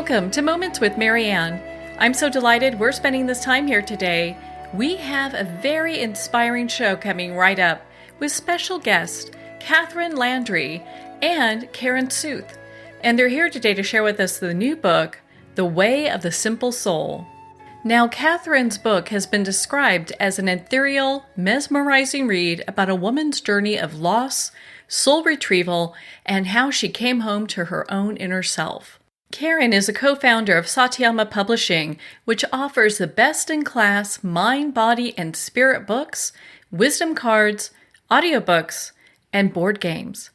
Welcome to Moments with Marianne. I'm so delighted we're spending this time here today. We have a very inspiring show coming right up with special guests Catherine Landry and Karen Stuth. And they're here today to share with us the new book, The Way of the Simple Soul. Now, Catherine's book has been described as an ethereal, mesmerizing read about a woman's journey of loss, soul retrieval, and how she came home to her own inner self. Karen is a co-founder of Satiama Publishing, which offers the best-in-class mind, body, and spirit books, wisdom cards, audiobooks, and board games.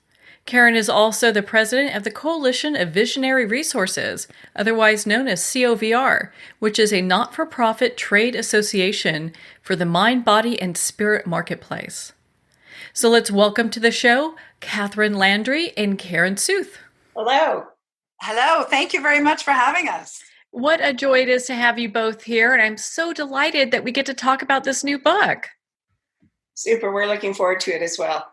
Karen is also the president of the Coalition of Visionary Resources, otherwise known as COVR, which is a not-for-profit trade association for the mind, body, and spirit marketplace. So let's welcome to the show Catherine Landry and Karen Stuth. Hello. Hello. Thank you very much for having us. What a joy it is to have you both here, and I'm so delighted that we get to talk about this new book. Super. We're looking forward to it as well.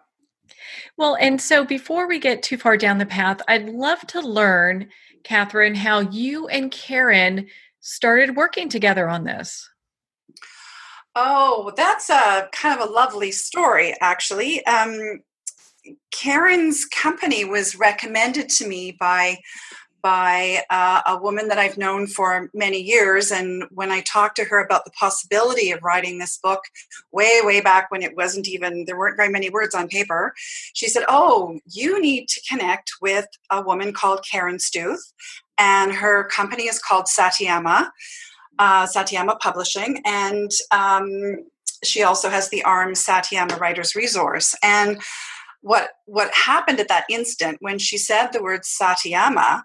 Well, and so before we get too far down the path, I'd love to learn, Catherine, how you and Karen started working together on this. Oh, that's a kind of a lovely story, actually. Karen's company was recommended to me by a woman that I've known for many years. And when I talked to her about the possibility of writing this book way back when it wasn't even, there weren't very many words on paper, she said, oh, you need to connect with a woman called Karen Stuth. And her company is called Satiama Publishing. And she also has the arm Satiama Writers Resource. And what happened at that instant when she said the word Satiama,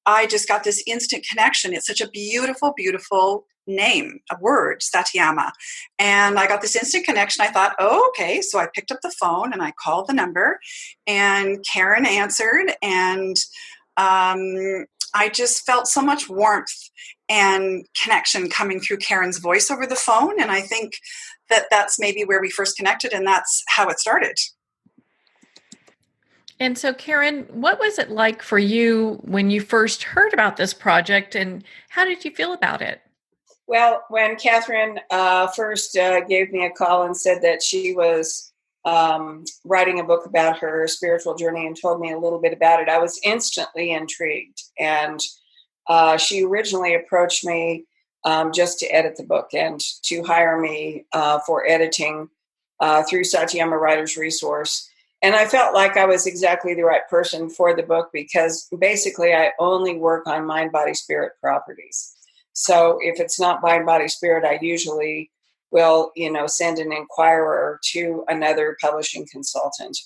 I just got this instant connection. It's such a beautiful, beautiful name, a word, Satiama. And I got this instant connection. I thought, oh, okay. So I picked up the phone and I called the number and Karen answered. And I just felt so much warmth and connection coming through Karen's voice over the phone. And I think that that's maybe where we first connected, and that's how it started. And so, Karen, what was it like for you when you first heard about this project, and how did you feel about it? Well, when Catherine first gave me a call and said that she was writing a book about her spiritual journey and told me a little bit about it, I was instantly intrigued. And she originally approached me just to edit the book and to hire me for editing through Satiama Writers Resource. And I felt like I was exactly the right person for the book because basically I only work on mind, body, spirit properties. So if it's not mind, body, spirit, I usually will, send an inquirer to another publishing consultant.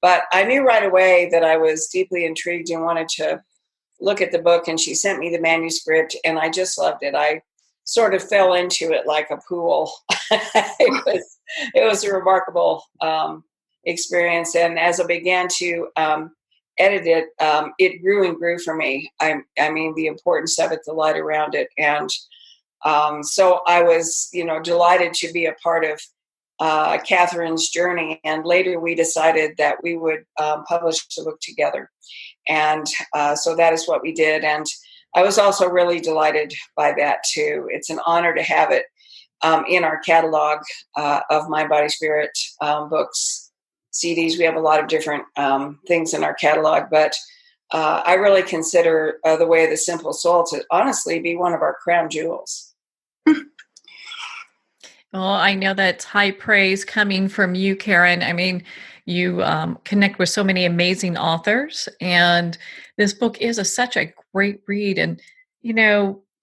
But I knew right away that I was deeply intrigued and wanted to look at the book, and she sent me the manuscript, and I just loved it. I sort of fell into it like a pool. It was a remarkable experience, and as I began to edit it, it grew and grew for me. I mean, the importance of it, the light around it, and so I was, delighted to be a part of Catherine's journey. And later, we decided that we would publish the book together, and so that is what we did. And I was also really delighted by that too. It's an honor to have it in our catalog of Mind, Body, Spirit books. CDs. We have a lot of different things in our catalog, but I really consider The Way of the Simple Soul to honestly be one of our crown jewels. Well, I know that's high praise coming from you, Karen. I mean, you connect with so many amazing authors, and this book is such a great read. And,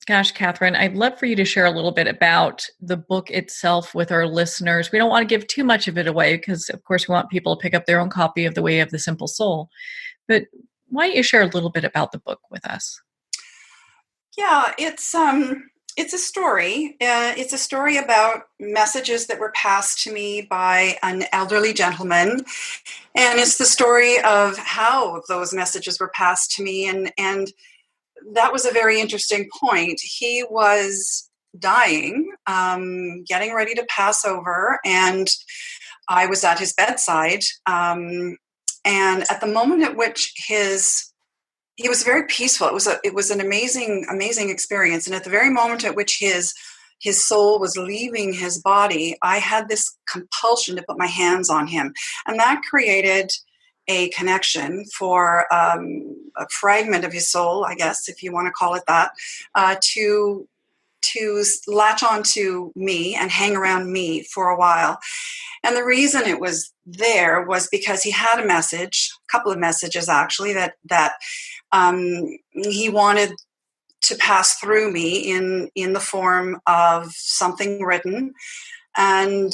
gosh, Catherine, I'd love for you to share a little bit about the book itself with our listeners. We don't want to give too much of it away because, of course, we want people to pick up their own copy of The Way of the Simple Soul. But why don't you share a little bit about the book with us? Yeah, it's a story. It's a story about messages that were passed to me by an elderly gentleman. And it's the story of how those messages were passed to me. And that was a very interesting point. He was dying, getting ready to pass over, and I was at his bedside. And at the moment at which his he was very peaceful. It was an amazing experience. And at the very moment at which his soul was leaving his body, I had this compulsion to put my hands on him, and that created a connection for a fragment of his soul, I guess, if you want to call it that, to latch onto me and hang around me for a while. And the reason it was there was because he had a couple of messages actually, that he wanted to pass through me in the form of something written. And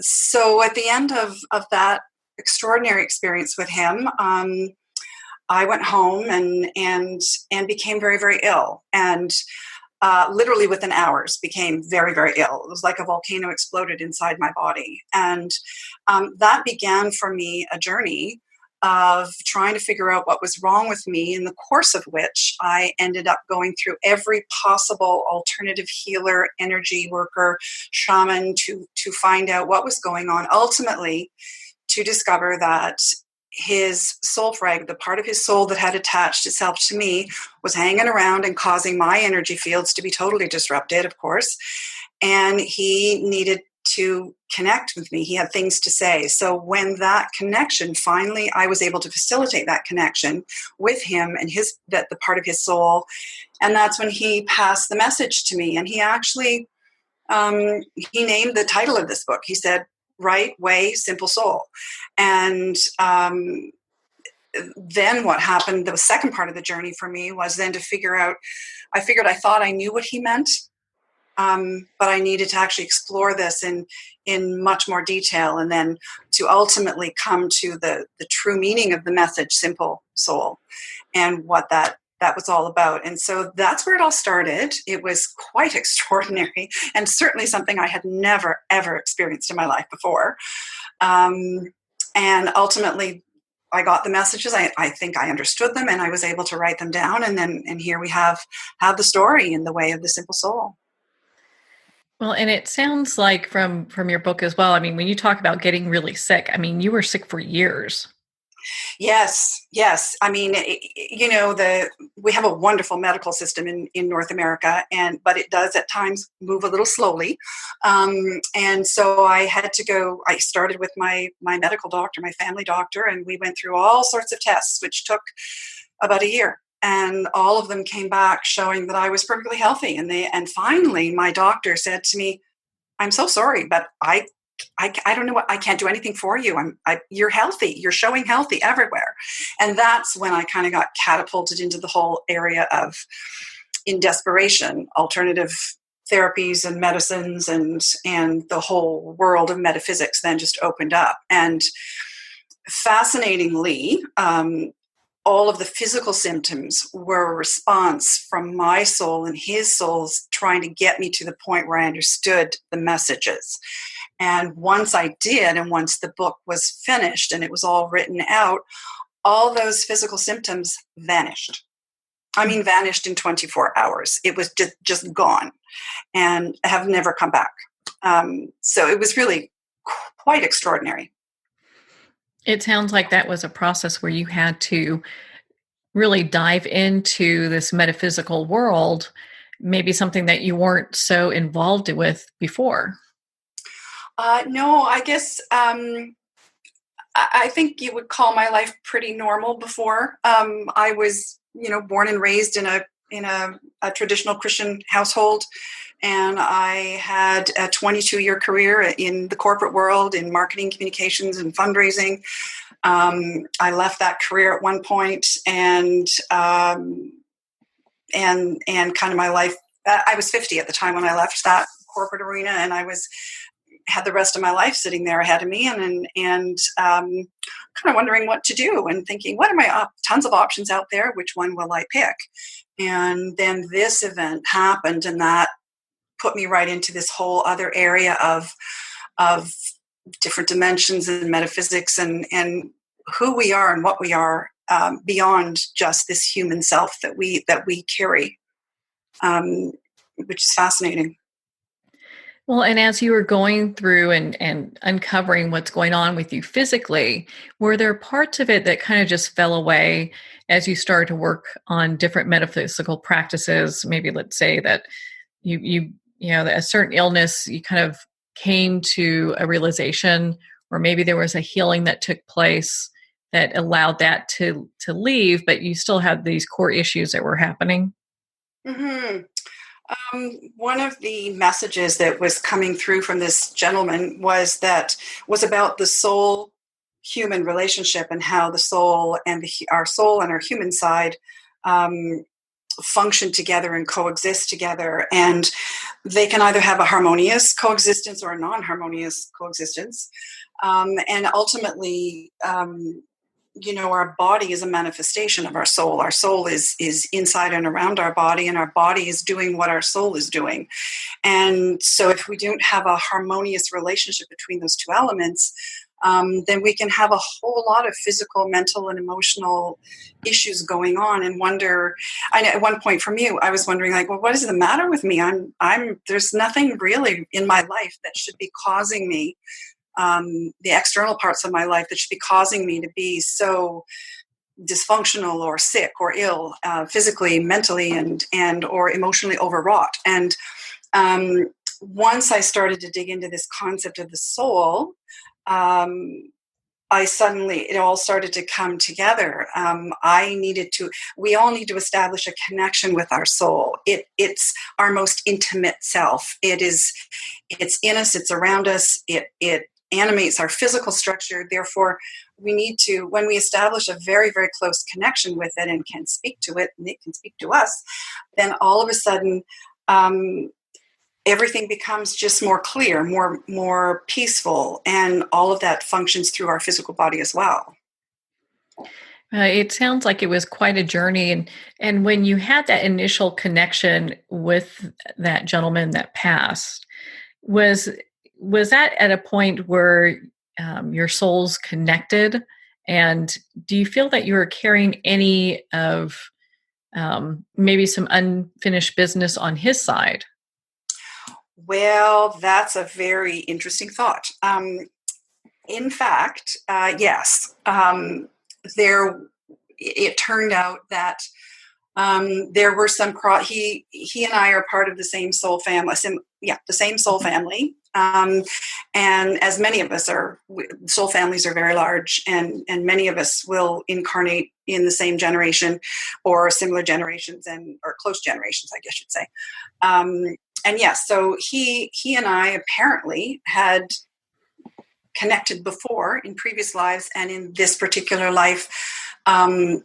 so at the end of that extraordinary experience with him, I went home and became very, very ill. And literally within hours became very, very ill. It was like a volcano exploded inside my body. And that began for me a journey of trying to figure out what was wrong with me, in the course of which I ended up going through every possible alternative healer, energy worker, shaman to find out what was going on, ultimately to discover that his soul frag, the part of his soul that had attached itself to me, was hanging around and causing my energy fields to be totally disrupted, of course. And he needed to connect with me. He had things to say. So when that connection, finally, I was able to facilitate that connection with him and the part of his soul. And that's when he passed the message to me. And he actually, he named the title of this book. He said, Right Way, Simple Soul. And then what happened, the second part of the journey for me was then to figure out, I thought I knew what he meant, but I needed to actually explore this in much more detail, and then to ultimately come to the true meaning of the message, Simple Soul, and what that was all about. And so that's where it all started. It was quite extraordinary, and certainly something I had never, ever experienced in my life before. And ultimately, I got the messages. I think I understood them, and I was able to write them down. And here we have the story in the way of the Simple Soul. Well, and it sounds like from your book as well. I mean, when you talk about getting really sick, I mean, you were sick for years. Yes. I mean, we have a wonderful medical system in North America, but it does at times move a little slowly. And so I had to go. I started with my medical doctor, my family doctor, and we went through all sorts of tests, which took about a year. And all of them came back showing that I was perfectly healthy. And finally, my doctor said to me, "I'm so sorry, but I don't know what, I can't do anything for you. You're healthy. You're showing healthy everywhere." And that's when I kind of got catapulted into the whole area of, in desperation, alternative therapies and medicines, and the whole world of metaphysics then just opened up. And fascinatingly, all of the physical symptoms were a response from my soul and his soul's trying to get me to the point where I understood the messages. And once I did, and once the book was finished and it was all written out, all those physical symptoms vanished. I mean, vanished in 24 hours. It was just gone and have never come back. So it was really quite extraordinary. It sounds like that was a process where you had to really dive into this metaphysical world, maybe something that you weren't so involved with before. No, I guess I think you would call my life pretty normal before. I was, born and raised in a traditional Christian household, and I had a 22-year career in the corporate world in marketing, communications, and fundraising. I left that career at one point, and kind of my life. I was 50 at the time when I left that corporate arena, and had the rest of my life sitting there ahead of me, and kind of wondering what to do, and thinking, what are my tons of options out there? Which one will I pick? And then this event happened, and that put me right into this whole other area of different dimensions and metaphysics and who we are and what we are beyond just this human self that we carry, which is fascinating. Well, and as you were going through and uncovering what's going on with you physically, were there parts of it that kind of just fell away as you started to work on different metaphysical practices? Maybe let's say that that a certain illness, you kind of came to a realization, or maybe there was a healing that took place that allowed that to leave, but you still had these core issues that were happening. Hmm. One of the messages that was coming through from this gentleman was about the soul human relationship, and how the soul and our soul and our human side function together and coexist together, and they can either have a harmonious coexistence or a non-harmonious coexistence, and ultimately our body is a manifestation of our soul. Our soul is inside and around our body, and our body is doing what our soul is doing. And so if we don't have a harmonious relationship between those two elements, then we can have a whole lot of physical, mental, and emotional issues going on, and wonder. At one point for me, I was wondering, like, well, what is the matter with me? There's nothing really in my life that should be causing me, the external parts of my life that should be causing me to be so dysfunctional or sick or ill, physically, mentally, and or emotionally overwrought. And once I started to dig into this concept of the soul, it all started to come together. We all need to establish a connection with our soul. It's our most intimate self. It's in us, it's around us, it animates our physical structure. Therefore, we need to, when we establish a very, very close connection with it and can speak to it, and it can speak to us, then all of a sudden, everything becomes just more clear, more peaceful, and all of that functions through our physical body as well. It sounds like it was quite a journey, and when you had that initial connection with that gentleman that passed, was that at a point where your souls connected? And do you feel that you were carrying any of maybe some unfinished business on his side? Well, that's a very interesting thought. In fact, yes. It turned out that there were some he and I are part of the same soul family. The same soul family. And as many of us are, soul families are very large, and many of us will incarnate in the same generation or similar generations or close generations, I guess you'd say. And yes, so he and I apparently had connected before in previous lives, and in this particular life,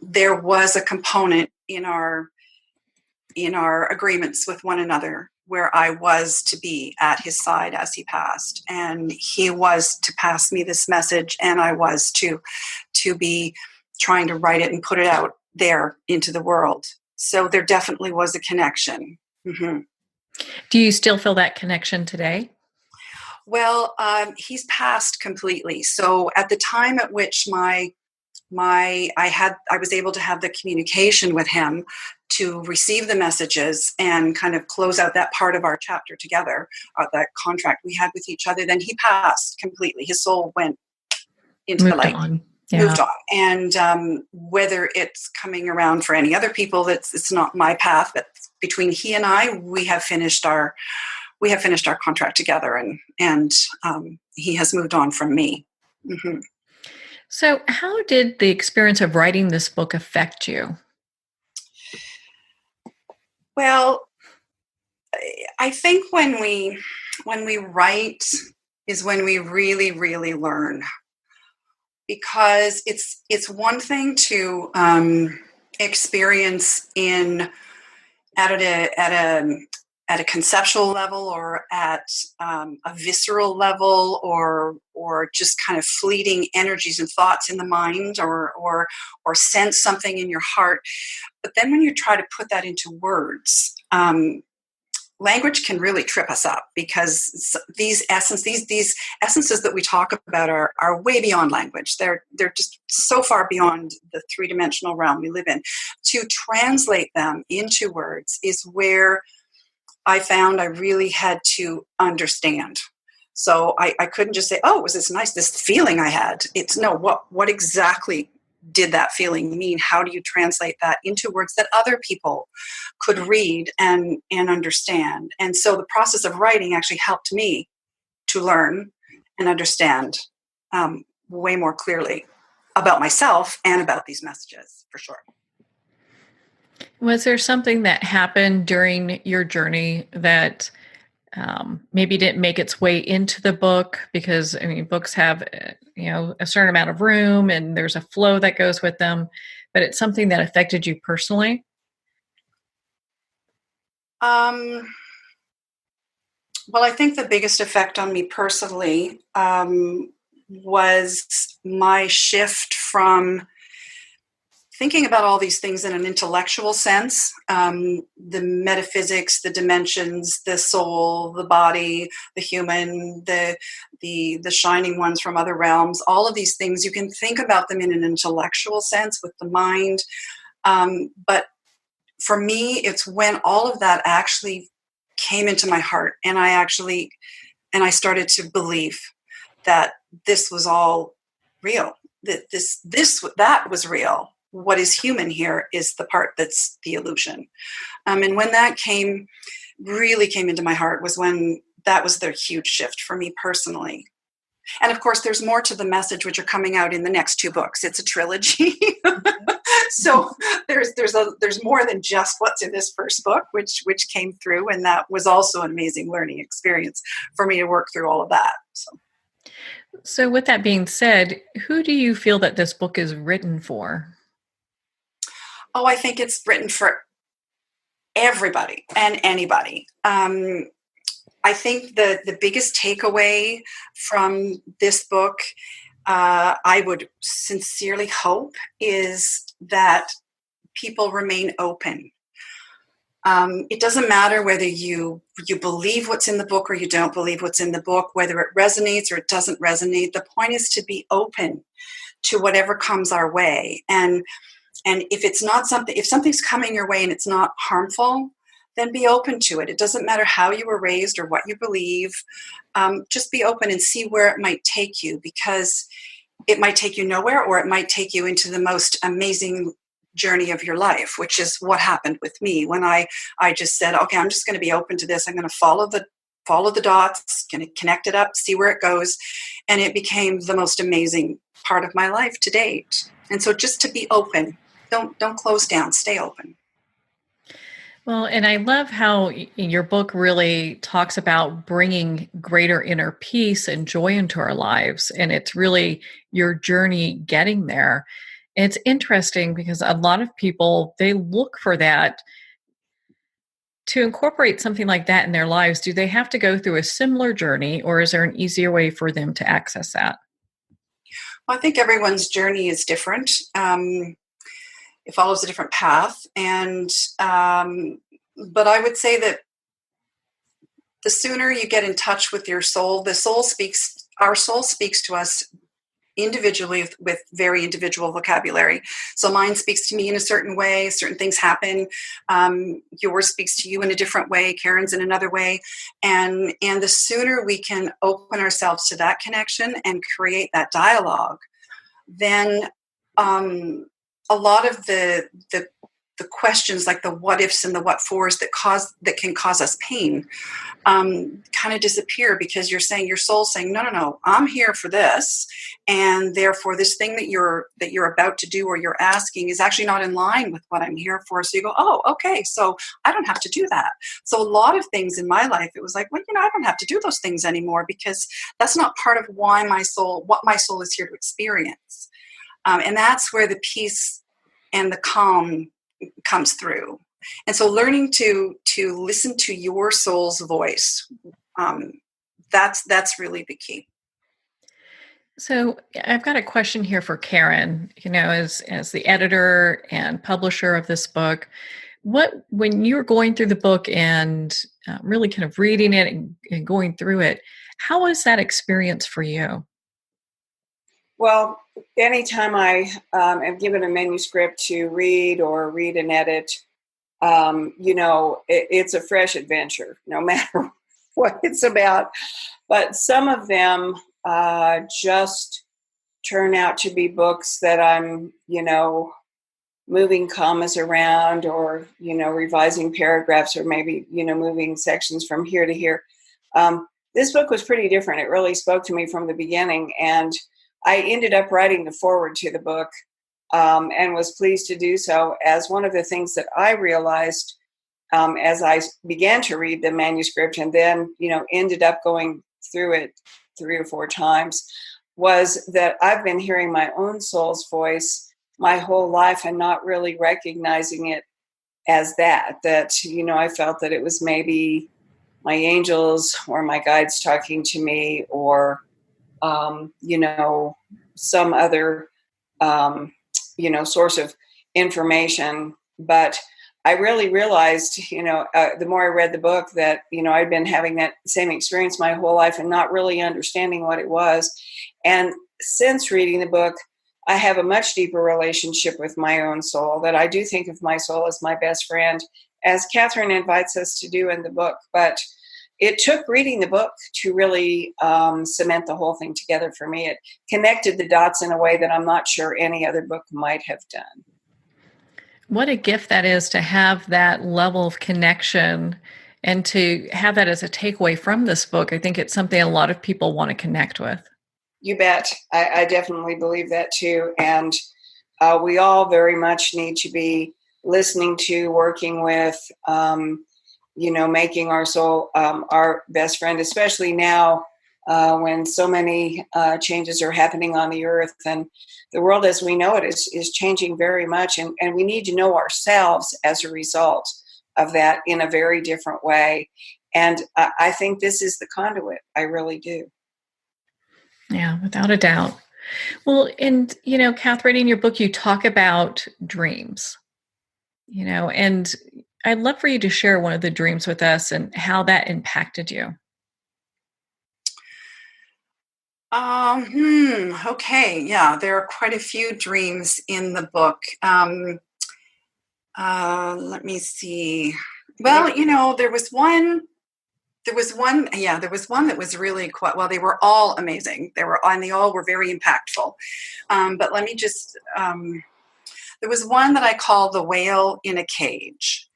there was a component in our agreements with one another where I was to be at his side as he passed, and he was to pass me this message, and I was to be trying to write it and put it out there into the world. So there definitely was a connection. Mm-hmm. Do you still feel that connection today? Well, he's passed completely. So at the time at which I was able to have the communication with him to receive the messages and kind of close out that part of our chapter together, that contract we had with each other, then he passed completely. His soul went into the light. Moved on. And whether it's coming around for any other people, it's not my path, but between he and I, we have finished our contract together, and he has moved on from me. Mm-hmm. So how did the experience of writing this book affect you? Well, I think when we write is when we really, really learn, because it's one thing to experience at a conceptual level, or at a visceral level, or just kind of fleeting energies and thoughts in the mind, or sense something in your heart. But then when you try to put that into words, language can really trip us up, because these essences that we talk about are way beyond language. They're just so far beyond the three-dimensional realm we live in. To translate them into words is where I found I really had to understand. So I couldn't just say, oh, it was this feeling I had. It's no, what exactly did that feeling mean? How do you translate that into words that other people could read and understand? And so the process of writing actually helped me to learn and understand way more clearly about myself and about these messages, for sure. Was there something that happened during your journey that maybe didn't make its way into the book? Because, I mean, books have, a certain amount of room and there's a flow that goes with them, but it's something that affected you personally? Well, I think the biggest effect on me personally was my shift from thinking about all these things in an intellectual sense, the metaphysics, the dimensions, the soul, the body, the human, the shining ones from other realms, all of these things, you can think about them in an intellectual sense with the mind. But for me, it's when all of that actually came into my heart, and I started to believe that this was all real, that that was real. What is human here is the part that's the illusion. And when that really came into my heart was when that was the huge shift for me personally. And of course, there's more to the message, which are coming out in the next two books. It's a trilogy. So there's more than just what's in this first book, which came through. And that was also an amazing learning experience for me to work through all of that. So with that being said, who do you feel that this book is written for? Oh, I think it's written for everybody and anybody. I think the biggest takeaway from this book, I would sincerely hope, is that people remain open. It doesn't matter whether you believe what's in the book or you don't believe what's in the book, whether it resonates or it doesn't resonate. The point is to be open to whatever comes our way. And if something's coming your way and it's not harmful, then be open to it. It doesn't matter how you were raised or what you believe. Just be open and see where it might take you, because it might take you nowhere, or it might take you into the most amazing journey of your life, which is what happened with me when I just said, okay, I'm just going to be open to this. I'm going to follow the dots, going to connect it up, see where it goes. And it became the most amazing part of my life to date. And so just to be open, don't close down, stay open. Well, and I love how your book really talks about bringing greater inner peace and joy into our lives. And it's really your journey getting there. It's interesting because a lot of people, they look for that to incorporate something like that in their lives. Do they have to go through a similar journey, or is there an easier way for them to access that? Well, I think everyone's journey is different. It follows a different path. And, but I would say that the sooner you get in touch with your soul, our soul speaks to us individually with very individual vocabulary. So mine speaks to me in a certain way, certain things happen. Yours speaks to you in a different way, Karen's in another way. And the sooner we can open ourselves to that connection and create that dialogue, then a lot of the questions, like the what ifs and the what fors that can cause us pain, kind of disappear, because your soul's saying, no, I'm here for this, and therefore this thing that you're about to do or you're asking is actually not in line with what I'm here for. So you go, oh, okay, so I don't have to do that. So a lot of things in my life, it was like, well, I don't have to do those things anymore, because that's not part of what my soul is here to experience. And that's where the peace and the calm comes through. And so learning to listen to your soul's voice, that's really the key. So I've got a question here for Karen, as the editor and publisher of this book, when you're going through the book and really kind of reading it and going through it, how was that experience for you? Well, anytime I am given a manuscript to read or read and edit, it's a fresh adventure, no matter what it's about. But some of them just turn out to be books that I'm, moving commas around, or, revising paragraphs, or maybe, moving sections from here to here. This book was pretty different. It really spoke to me from the beginning. And I ended up writing the foreword to the book, and was pleased to do so, as one of the things that I realized as I began to read the manuscript, and then, ended up going through it 3 or 4 times, was that I've been hearing my own soul's voice my whole life and not really recognizing it as that, I felt that it was maybe my angels or my guides talking to me, or, some other, source of information. But I really realized, the more I read the book, that, I'd been having that same experience my whole life and not really understanding what it was. And since reading the book, I have a much deeper relationship with my own soul, that I do think of my soul as my best friend, as Catherine invites us to do in the book. But it took reading the book to really cement the whole thing together for me. It connected the dots in a way that I'm not sure any other book might have done. What a gift that is, to have that level of connection and to have that as a takeaway from this book. I think it's something a lot of people want to connect with. You bet. I definitely believe that too. And we all very much need to be listening to, working with, making our soul our best friend, especially now when so many changes are happening on the earth, and the world as we know it is changing very much. And we need to know ourselves as a result of that in a very different way. And I think this is the conduit. I really do. Yeah, without a doubt. Well, and, Catherine, in your book, you talk about dreams, and I'd love for you to share one of the dreams with us and how that impacted you. Okay. Yeah, there are quite a few dreams in the book. Let me see. Well, there was one that was really quite, well, they were all amazing. They all were very impactful. But let me just, there was one that I call The Whale in a Cage.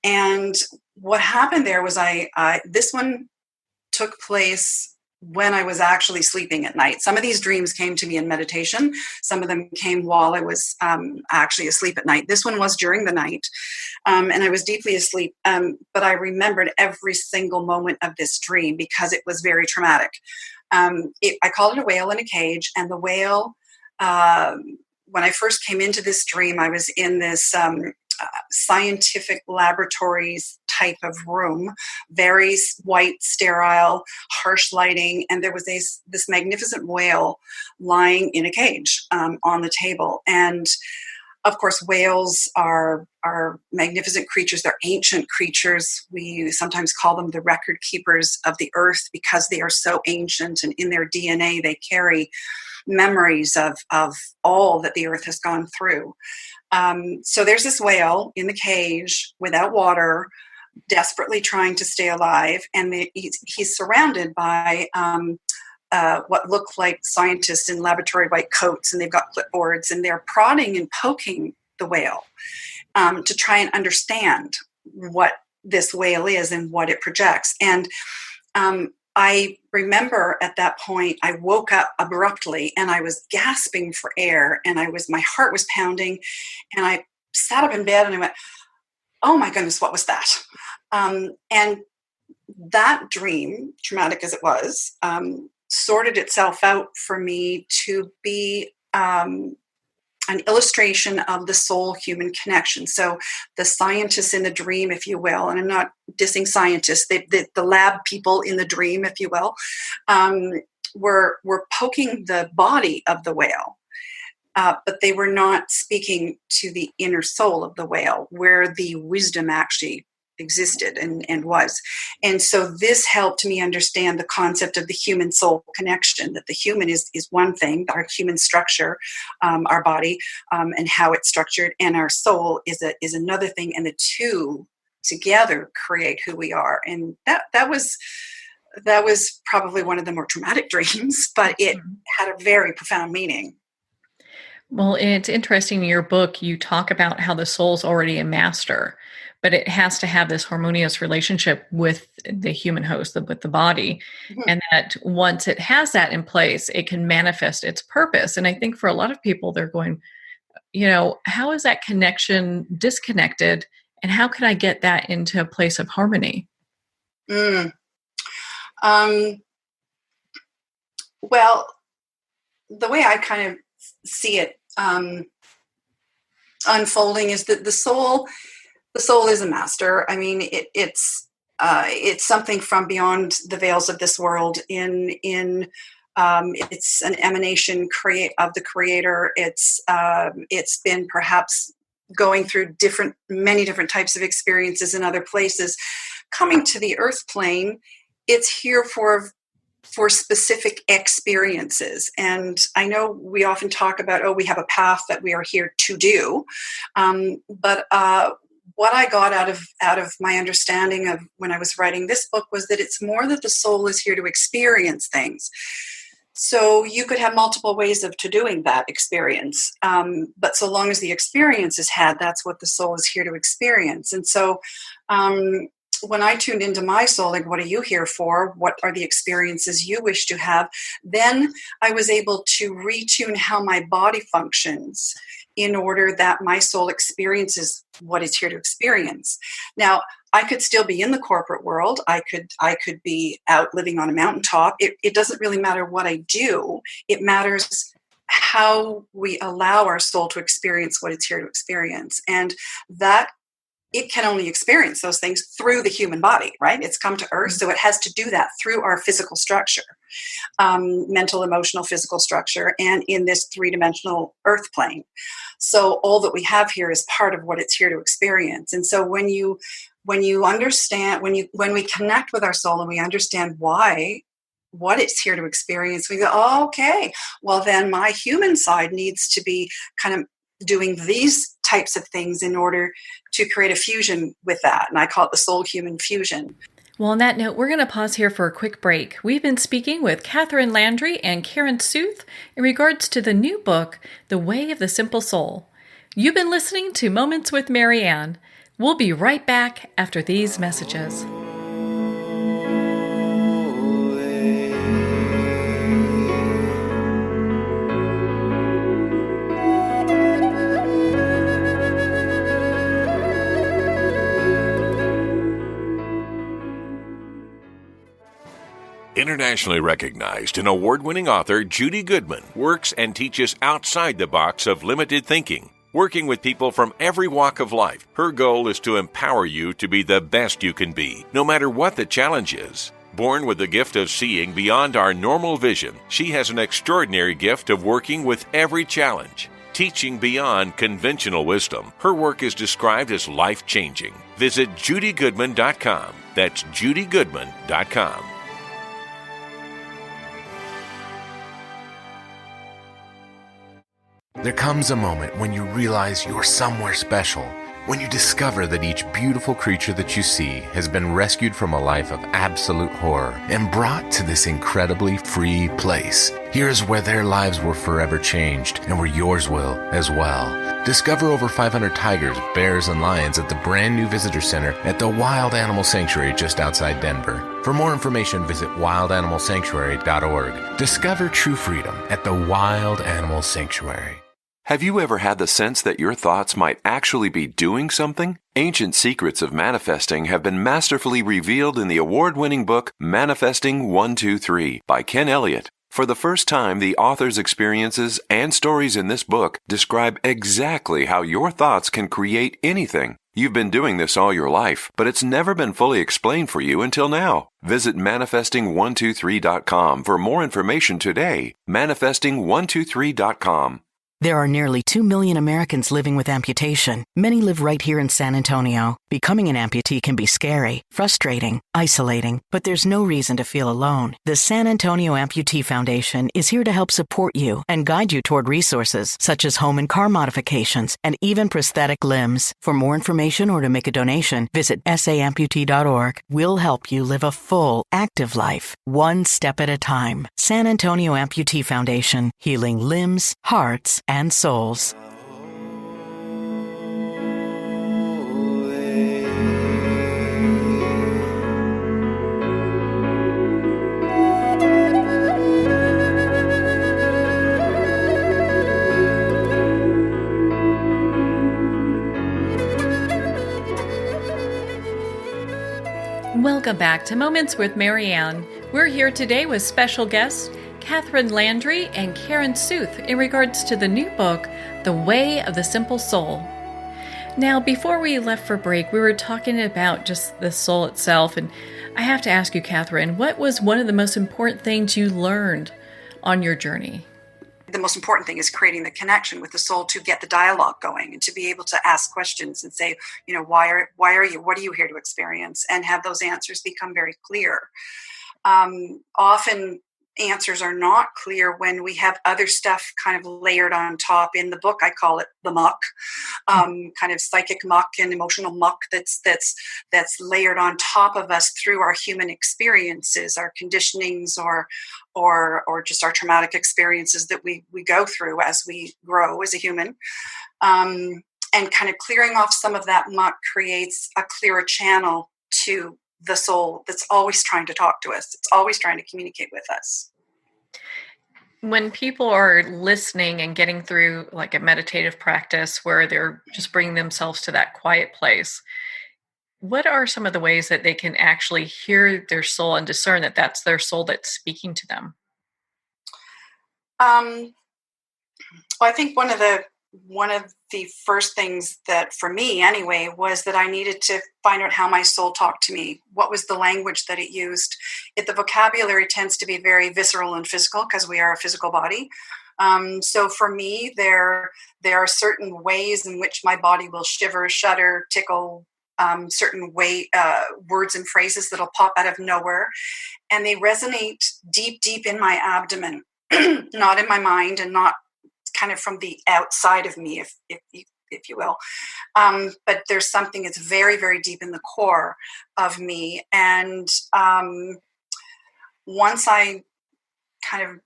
And what happened there was this one took place when I was actually sleeping at night. Some of these dreams came to me in meditation. Some of them came while I was actually asleep at night. This one was during the night, and I was deeply asleep. But I remembered every single moment of this dream because it was very traumatic. I called it A Whale in a Cage, and the whale, when I first came into this dream, I was in this scientific laboratories type of room, very white, sterile, harsh lighting, and there was this magnificent whale lying in a cage on the table. And of course, whales are magnificent creatures. They're ancient creatures. We sometimes call them the record keepers of the earth because they are so ancient, and in their DNA they carry memories of all that the earth has gone through. So there's this whale in the cage without water, desperately trying to stay alive, and he's surrounded by what look like scientists in laboratory white coats, and they've got clipboards, and they're prodding and poking the whale to try and understand what this whale is and what it projects. And I remember at that point, I woke up abruptly and I was gasping for air, and my heart was pounding, and I sat up in bed and I went, oh my goodness, what was that? And that dream, traumatic as it was, sorted itself out for me to be an illustration of the soul-human connection. So the scientists in the dream, if you will, and I'm not dissing scientists, the lab people in the dream, if you will, were poking the body of the whale, but they were not speaking to the inner soul of the whale, where the wisdom actually existed and was. And so this helped me understand the concept of the human soul connection, that the human is one thing, our human structure, our body, and how it's structured, and our soul is another thing, and the two together create who we are. And that was probably one of the more traumatic dreams, but it had a very profound meaning. Well, it's interesting in your book, you talk about how the soul's already a master, but it has to have this harmonious relationship with the human host, with the body. Mm-hmm. And that once it has that in place, it can manifest its purpose. And I think for a lot of people, they're going, how is that connection disconnected? And how can I get that into a place of harmony? Well, the way I kind of see it unfolding is that the soul is a master. I mean, it's something from beyond the veils of this world. It's an emanation of the Creator. It's been perhaps going through many different types of experiences in other places, coming to the earth plane. It's here for specific experiences. And I know we often talk about, we have a path that we are here to do. But what I got out of my understanding of when I was writing this book was that it's more that the soul is here to experience things. So you could have multiple ways of doing that experience. But so long as the experience is had, that's what the soul is here to experience. And so when I tuned into my soul, like, what are you here for? What are the experiences you wish to have? Then I was able to retune how my body functions in order that my soul experiences what it's here to experience. Now, I could still be in the corporate world. I could be out living on a mountaintop. It doesn't really matter what I do. It matters how we allow our soul to experience what it's here to experience. And that it can only experience those things through the human body, right? It's come to earth, so it has to do that through our physical structure, mental, emotional, physical structure, and in this three-dimensional earth plane. So all that we have here is part of what it's here to experience. And so when you understand, when we connect with our soul and we understand what it's here to experience, we go, oh, okay, well then my human side needs to be kind of doing these types of things in order to create a fusion with that. And I call it the soul-human fusion. Well, on that note, we're going to pause here for a quick break. We've been speaking with Catherine Landry and Karen Stuth in regards to the new book, The Way of the Simple Soul. You've been listening to Moments with Marianne. We'll be right back after these messages. Internationally recognized and award-winning author Judy Goodman works and teaches outside the box of limited thinking. Working with people from every walk of life, her goal is to empower you to be the best you can be, no matter what the challenge is. Born with the gift of seeing beyond our normal vision, she has an extraordinary gift of working with every challenge. Teaching beyond conventional wisdom, her work is described as life-changing. Visit judygoodman.com. That's judygoodman.com. There comes a moment when you realize you're somewhere special, when you discover that each beautiful creature that you see has been rescued from a life of absolute horror and brought to this incredibly free place. Here's where their lives were forever changed and where yours will as well. Discover over 500 tigers, bears, and lions at the brand new visitor center at the Wild Animal Sanctuary just outside Denver. For more information, visit wildanimalsanctuary.org. Discover true freedom at the Wild Animal Sanctuary. Have you ever had the sense that your thoughts might actually be doing something? Ancient secrets of manifesting have been masterfully revealed in the award-winning book Manifesting 123 by Ken Elliott. For the first time, the author's experiences and stories in this book describe exactly how your thoughts can create anything. You've been doing this all your life, but it's never been fully explained for you until now. Visit manifesting123.com for more information today. Manifesting123.com. There are nearly 2 million Americans living with amputation. Many live right here in San Antonio. Becoming an amputee can be scary, frustrating, isolating, but there's no reason to feel alone. The San Antonio Amputee Foundation is here to help support you and guide you toward resources such as home and car modifications and even prosthetic limbs. For more information or to make a donation, visit saamputee.org. We'll help you live a full, active life, one step at a time. San Antonio Amputee Foundation, healing limbs, hearts, and souls. Welcome back to Moments with Marianne. We're here today with special guests Catherine Landry and Karen Stuth in regards to the new book, The Way of the Simple Soul. Now, before we left for break, we were talking about just the soul itself, and I have to ask you, Catherine, what was one of the most important things you learned on your journey? The most important thing is creating the connection with the soul to get the dialogue going and to be able to ask questions and say, why are you, what are you here to experience? And have those answers become very clear. Often answers are not clear when we have other stuff kind of layered on top. In the book, I call it the muck, kind of psychic muck and emotional muck that's layered on top of us through our human experiences, our conditionings, or just our traumatic experiences that we go through as we grow as a human. And kind of clearing off some of that muck creates a clearer channel to the soul that's always trying to talk to us. It's always trying to communicate with us. When people are listening and getting through like a meditative practice where they're just bringing themselves to that quiet place, what are some of the ways that they can actually hear their soul and discern that that's their soul that's speaking to them? Well, I think one of the first things that, for me anyway, was that I needed to find out how my soul talked to me. What was the language that it used? The vocabulary tends to be very visceral and physical because we are a physical body. So for me, there are certain ways in which my body will shiver, shudder, tickle, certain words and phrases that'll pop out of nowhere. And they resonate deep, deep in my abdomen, not in my mind and not kind of from the outside of me, if you will. But there's something that's very, very deep in the core of me. And once I kind of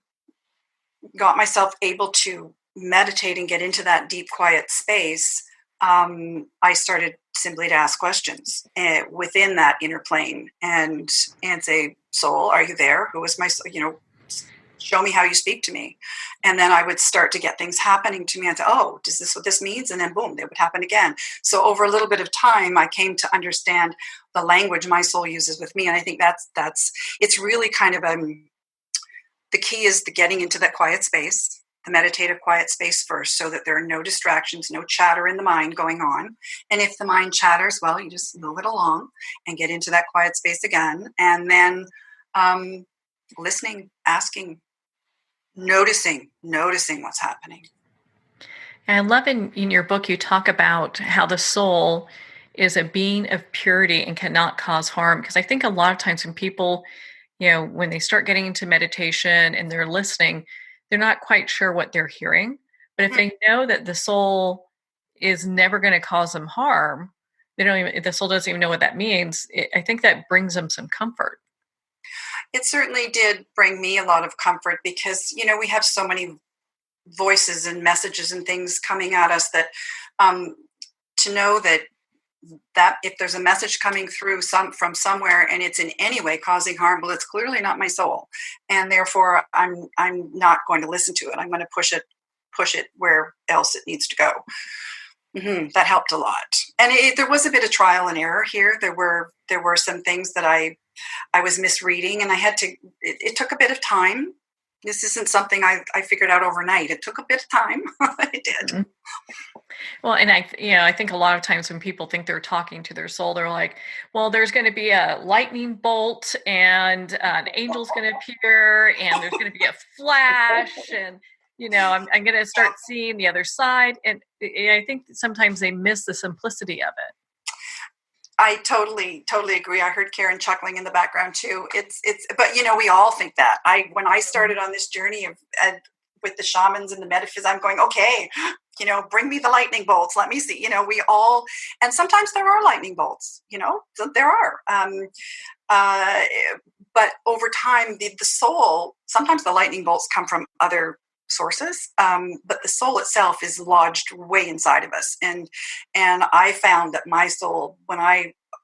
got myself able to meditate and get into that deep, quiet space, I started simply to ask questions within that inner plane and say, soul, are you there? Who is my soul? Show me how you speak to me. And then I would start to get things happening to me and say, oh, is this what this means? And then boom, they would happen again. So over a little bit of time, I came to understand the language my soul uses with me. And I think it's really kind of the key is the getting into that quiet space, the meditative quiet space first, so that there are no distractions, no chatter in the mind going on. And if the mind chatters, well, you just move it along and get into that quiet space again. And then listening, asking, noticing what's happening. And I love in your book, you talk about how the soul is a being of purity and cannot cause harm. Because I think a lot of times when people, when they start getting into meditation and they're listening, they're not quite sure what they're hearing. But if they know that the soul is never going to cause them harm, the soul doesn't even know what that means. I think that brings them some comfort. It certainly did bring me a lot of comfort because, we have so many voices and messages and things coming at us that to know that if there's a message coming through from somewhere and it's in any way causing harm, well, it's clearly not my soul. And therefore I'm not going to listen to it. I'm going to push it where else it needs to go. That helped a lot. And there was a bit of trial and error here. There were some things that I was misreading, and it took a bit of time. This isn't something I figured out overnight. It took a bit of time. It did. Mm-hmm. Well, and I think a lot of times when people think they're talking to their soul, they're like, well, there's going to be a lightning bolt and an angel's going to appear and there's going to be a flash. And I'm going to start seeing the other side. And I think that sometimes they miss the simplicity of it. I totally agree. I heard Karen chuckling in the background too. But we all think that. When I started on this journey with the shamans and the metaphysics, I'm going, okay, bring me the lightning bolts. Let me see. We all, and sometimes there are lightning bolts. There are. But over time, the soul. Sometimes the lightning bolts come from other sources, but the soul itself is lodged way inside of us, and I found that my soul,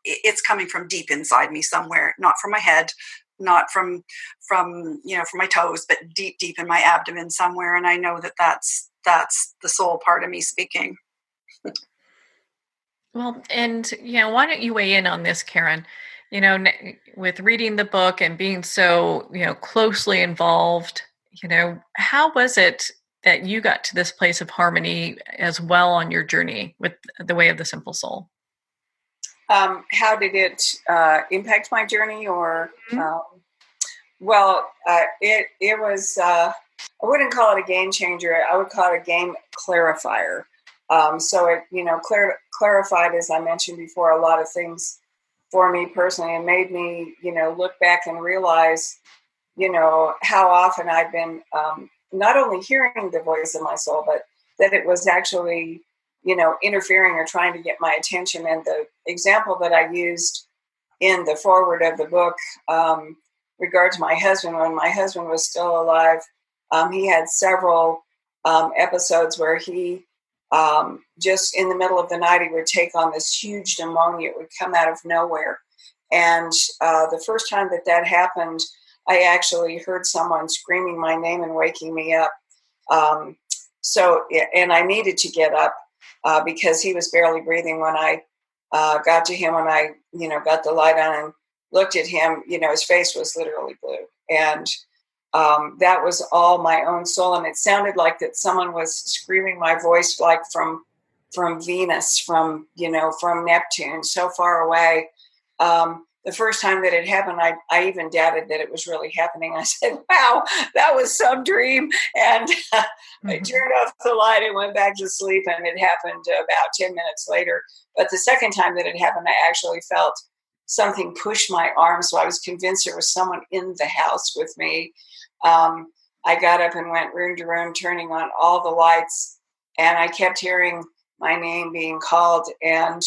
it's coming from deep inside me somewhere, not from my head, not from from my toes, but deep in my abdomen somewhere, and I know that that's the soul part of me speaking. Well, and why don't you weigh in on this, Karen? With reading the book and being so closely involved, how was it that you got to this place of harmony as well on your journey with the Way of the Simple Soul? How did it impact my journey? Or it was. I wouldn't call it a game changer. I would call it a game clarifier. So it clarified, as I mentioned before, a lot of things for me personally, and made me look back and realize how often I've been not only hearing the voice of my soul, but that it was actually, interfering or trying to get my attention. And the example that I used in the foreword of the book regards my husband. When my husband was still alive, he had several episodes where he just in the middle of the night, he would take on this huge pneumonia. It would come out of nowhere. And the first time that happened, I actually heard someone screaming my name and waking me up. And I needed to get up because he was barely breathing when I got to him. When I, got the light on and looked at him, his face was literally blue. And that was all my own soul. And it sounded like that someone was screaming my voice, like from Venus, from Neptune, so far away. The first time that it happened, I even doubted that it was really happening. I said, wow, that was some dream. And I turned off the light and went back to sleep, and it happened about 10 minutes later. But the second time that it happened, I actually felt something push my arm. So I was convinced there was someone in the house with me. I got up and went room to room, turning on all the lights, and I kept hearing my name being called. And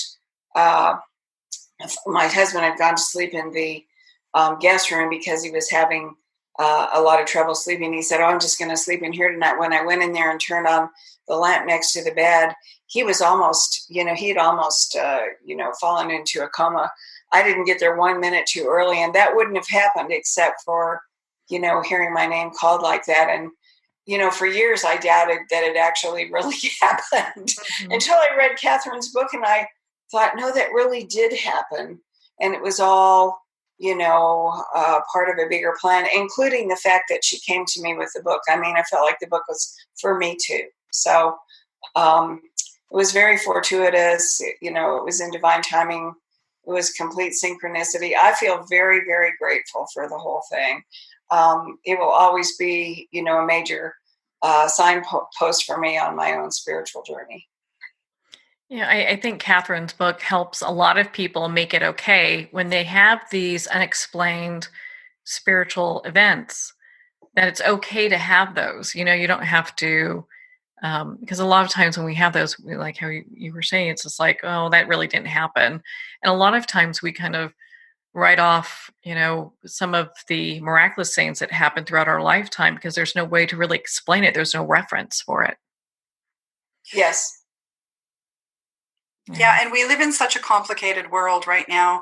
my husband had gone to sleep in the guest room because he was having a lot of trouble sleeping. He said, I'm just going to sleep in here tonight. When I went in there and turned on the lamp next to the bed, he was almost, he'd almost, fallen into a coma. I didn't get there 1 minute too early, and that wouldn't have happened except for, hearing my name called like that. And, for years I doubted that it actually really happened until I read Catherine's book, and I thought, no, that really did happen. And it was all, part of a bigger plan, including the fact that she came to me with the book. I mean, I felt like the book was for me too. So it was very fortuitous. It was in divine timing. It was complete synchronicity. I feel very, very grateful for the whole thing. It will always be, a major signpost for me on my own spiritual journey. I think Catherine's book helps a lot of people make it okay when they have these unexplained spiritual events, that it's okay to have those. You don't have to, because a lot of times when we have those, like how you were saying, it's just like, oh, that really didn't happen. And a lot of times we kind of write off, some of the miraculous things that happen throughout our lifetime because there's no way to really explain it. There's no reference for it. Yes. Yeah, and we live in such a complicated world right now.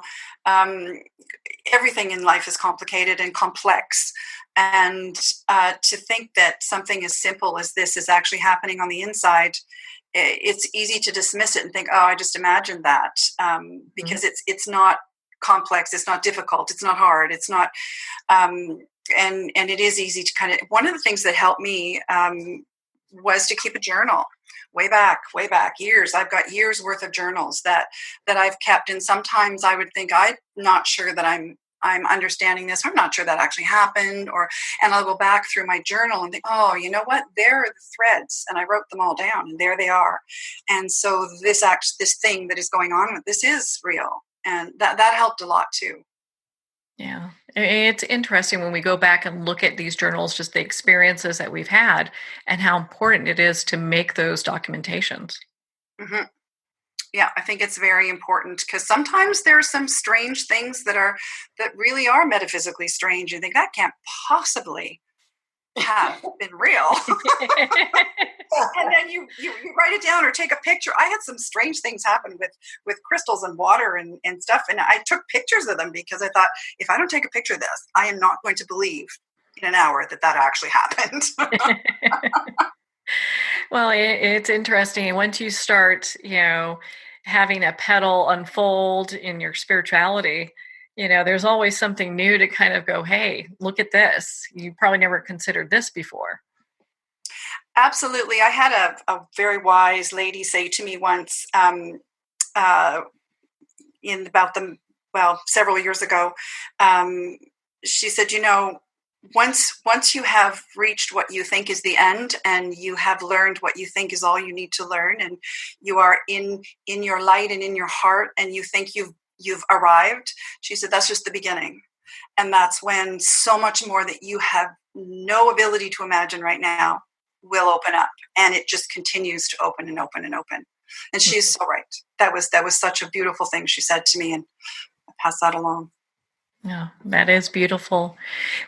Everything in life is complicated and complex. And to think that something as simple as this is actually happening on the inside, it's easy to dismiss it and think, oh, I just imagined that. Because it's not complex, it's not difficult, it's not hard, it's not... and it is easy to kind of... One of the things that helped me was to keep a journal. Way back, years. I've got years worth of journals that I've kept. And sometimes I would think, I'm not sure that I'm I'm understanding this. I'm not sure that actually happened. And I'll go back through my journal and think, oh, you know what? There are the threads, and I wrote them all down, and there they are. And so this thing that is going on with this is real, and that helped a lot too. Yeah, it's interesting when we go back and look at these journals, just the experiences that we've had, and how important it is to make those documentations. Mm-hmm. Yeah, I think it's very important, because sometimes there's some strange things that really are metaphysically strange. You think that can't possibly have been real. And then you write it down or take a picture. I had some strange things happen with crystals and water and stuff. And I took pictures of them because I thought, if I don't take a picture of this, I am not going to believe in an hour that actually happened. Well, it's interesting. Once you start, having a petal unfold in your spirituality, there's always something new to kind of go, hey, look at this. You probably never considered this before. Absolutely. I had a very wise lady say to me once, several years ago, she said, once you have reached what you think is the end, and you have learned what you think is all you need to learn, and you are in your light and in your heart, and you think you've arrived, she said, that's just the beginning. And that's when so much more that you have no ability to imagine right now will open up, and it just continues to open and open and open. And she's so right. That was such a beautiful thing she said to me, and I pass that along. Yeah, that is beautiful.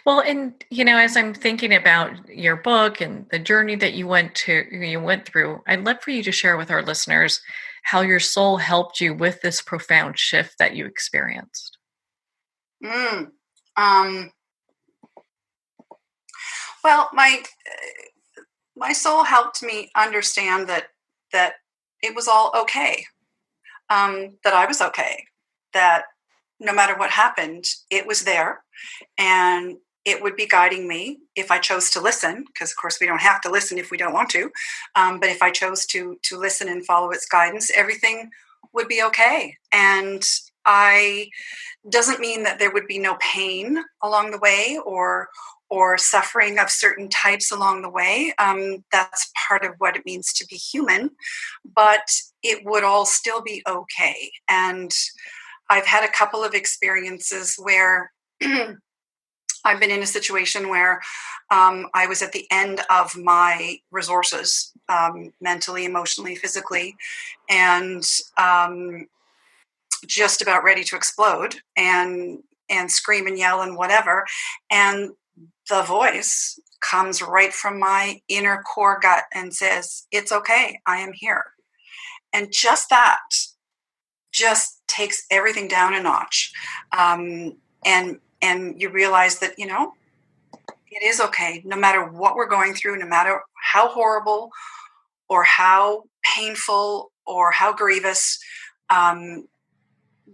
Well, and as I'm thinking about your book and the journey that you went through, I'd love for you to share with our listeners how your soul helped you with this profound shift that you experienced. Well, my soul helped me understand that it was all okay, that I was okay, that no matter what happened, it was there, and it would be guiding me if I chose to listen, because of course we don't have to listen if we don't want to, but if I chose to listen and follow its guidance, everything would be okay. And doesn't mean that there would be no pain along the way, or suffering of certain types along the way. That's part of what it means to be human, but it would all still be okay. And I've had a couple of experiences where I've been in a situation where I was at the end of my resources, mentally, emotionally, physically, and just about ready to explode and scream and yell and whatever. And the voice comes right from my inner core gut and says, it's okay, I am here. And just that just takes everything down a notch. And you realize that, it is okay, no matter what we're going through, no matter how horrible or how painful or how grievous,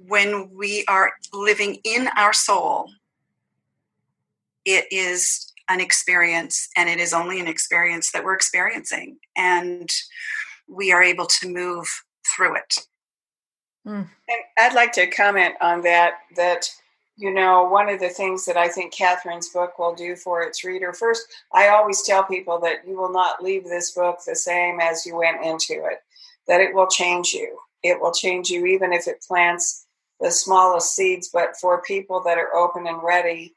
when we are living in our soul, it is an experience, and it is only an experience that we're experiencing, and we are able to move through it. And I'd like to comment on that, one of the things that I think Catherine's book will do for its reader, first, I always tell people that you will not leave this book the same as you went into it, that it will change you. It will change you even if it plants the smallest seeds, but for people that are open and ready,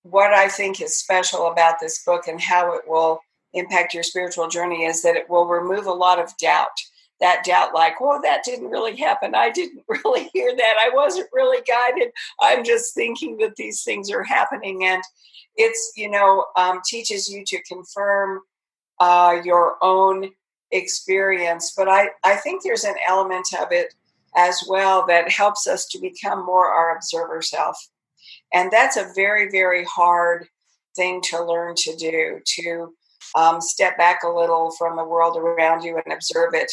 what I think is special about this book and how it will impact your spiritual journey is that it will remove a lot of doubt. That doubt, like, well, that didn't really happen. I didn't really hear that. I wasn't really guided. I'm just thinking that these things are happening. And it's, teaches you to confirm your own experience. But I think there's an element of it as well that helps us to become more our observer self. And that's a very, very hard thing to learn to do, to step back a little from the world around you and observe it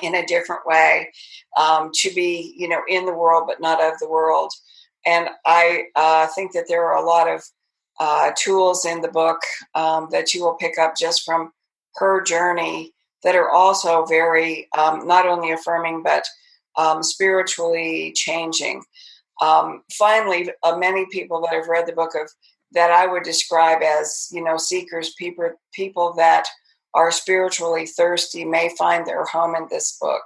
in a different way, to be, in the world, but not of the world. And I think that there are a lot of tools in the book that you will pick up just from her journey that are also very, not only affirming, but spiritually changing. finally, many people that have read the book that I would describe as, seekers, people that are spiritually thirsty may find their home in this book.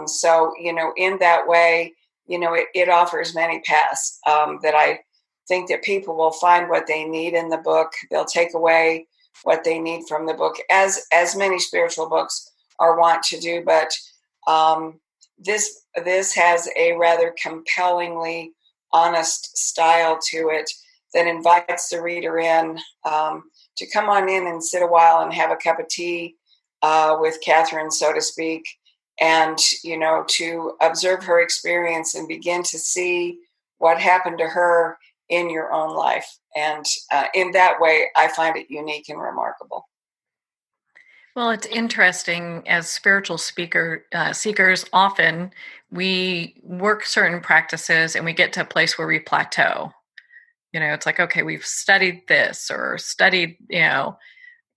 So, in that way, it offers many paths that I think that people will find what they need in the book. They'll take away what they need from the book, as many spiritual books are wont to do. But this has a rather compellingly honest style to it that invites the reader in to come on in and sit a while and have a cup of tea with Catherine, so to speak, and, to observe her experience and begin to see what happened to her in your own life. And in that way, I find it unique and remarkable. Well, it's interesting. As spiritual seekers, often we work certain practices and we get to a place where we plateau. It's like, okay, we've studied this or studied, it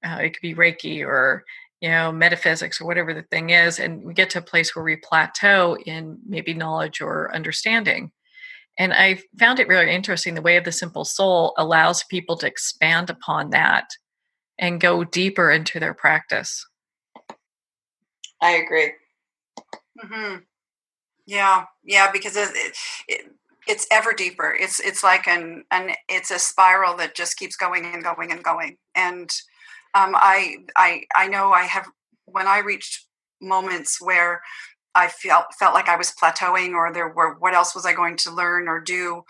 could be Reiki or, metaphysics or whatever the thing is. And we get to a place where we plateau in maybe knowledge or understanding. And I found it really interesting. The Way of the Simple Soul allows people to expand upon that and go deeper into their practice. I agree. Mm-hmm. Yeah, because it's ever deeper. It's like it's a spiral that just keeps going and going and going. And I know I have, when I reached moments where I felt like I was plateauing, or there were, what else was I going to learn or do?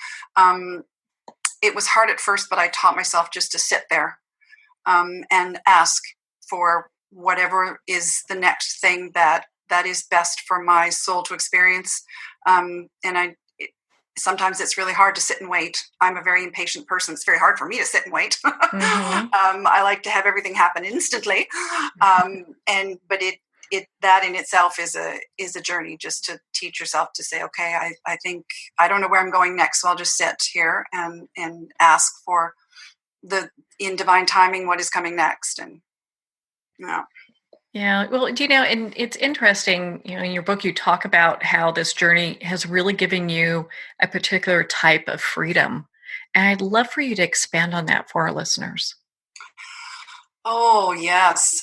It was hard at first, but I taught myself just to sit there and ask for whatever is the next thing that is best for my soul to experience. Sometimes it's really hard to sit and wait. I'm a very impatient person. It's very hard for me to sit and wait. Mm-hmm. I like to have everything happen instantly. But that in itself is a journey, just to teach yourself to say, okay, I think I don't know where I'm going next, so I'll just sit here and ask for in divine timing what is coming next. And Yeah, well, and it's interesting, in your book, you talk about how this journey has really given you a particular type of freedom. And I'd love for you to expand on that for our listeners. Oh, yes.